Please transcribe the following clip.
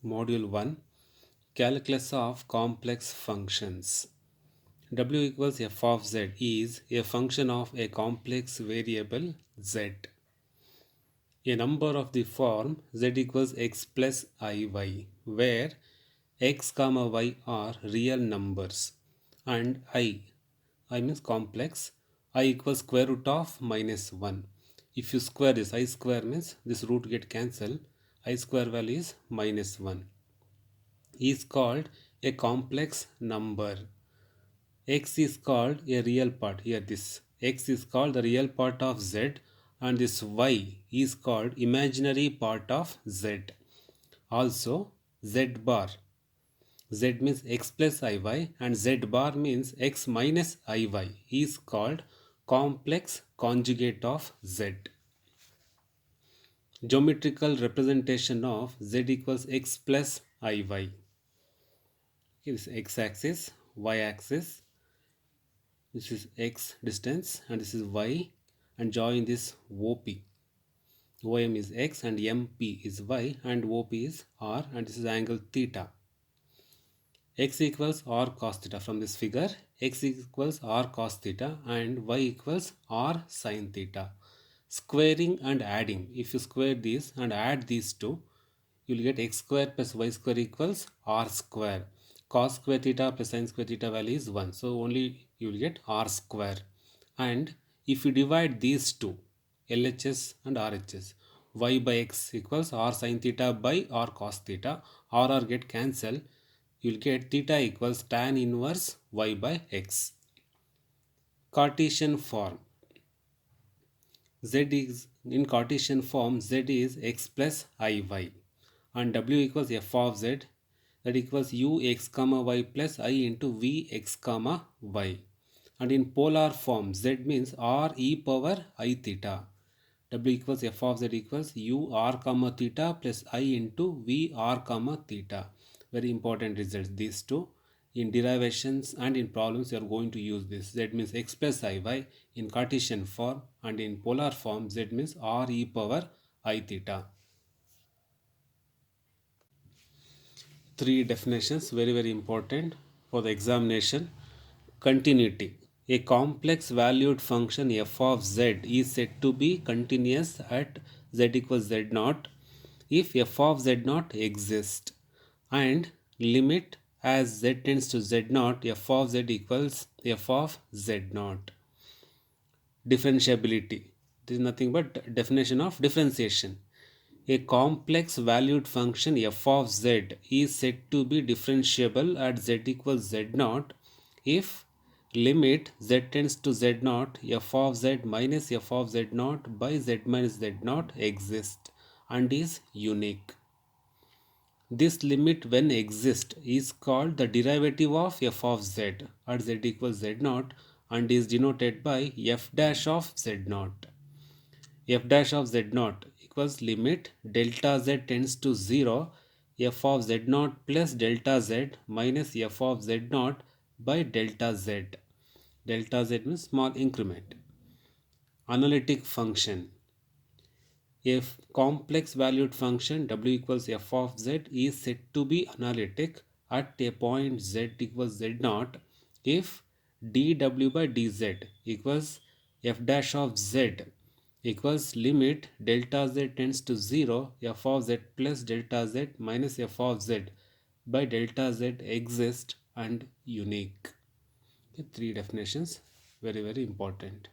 Module 1, Calculus of Complex Functions. W equals f of z is a function of a complex variable z. A number of the form z equals x plus iy, where x comma y are real numbers and I means complex, I equals square root of minus 1. If you square this, I square means this root get cancelled, I square value is minus 1, is called a complex number. X is called a real part. Here this x is called the real part of z and this y is called imaginary part of z. Also z bar. Z means x plus iy and z bar means x minus iy is called complex conjugate of z. Geometrical representation of z equals x plus iy. This is x axis, y axis, this is x distance and this is y, and join this OP. OM is x and MP is y and OP is r, and this is angle theta. X equals r cos theta. From this figure, x equals r cos theta and y equals r sin theta. Squaring and adding. If you square these and add these two, you will get x square plus y square equals r square. Cos square theta plus sin square theta value is 1. So only you will get r square. And if you divide these two, LHS and RHS, y by x equals r sin theta by r cos theta, r get cancelled, you will get theta equals tan inverse y by x. Cartesian form. Z is in Cartesian form, z is x plus iy and w equals f of z, that equals u x comma y plus I into v x comma y. And in polar form, z means r e power I theta. W equals f of z equals u r comma theta plus I into v r comma theta. Very important results, these two. In derivations and in problems you are going to use this. Z means x plus iy in Cartesian form, and in polar form z means r e power I theta. Three definitions, very important for the examination. Continuity. A complex valued function f of z is said to be continuous at z equals z naught if f of z naught exists, and limit as z tends to z naught f of z equals f of z naught. Differentiability. This is nothing but definition of differentiation. A complex valued function f of z is said to be differentiable at z equals z naught if limit z tends to z naught f of z minus f of z naught by z minus z naught exists and is unique. This limit, when exists, is called the derivative of f of z at z equals z naught and is denoted by f dash of z naught. F dash of z naught equals limit delta z tends to 0 f of z naught plus delta z minus f of z naught by delta z. Delta z means small increment. Analytic function. If complex valued function w equals f of z is said to be analytic at a point z equals z naught if dw by dz equals f dash of z equals limit delta z tends to 0 f of z plus delta z minus f of z by delta z exists and unique. Okay, three definitions, very important.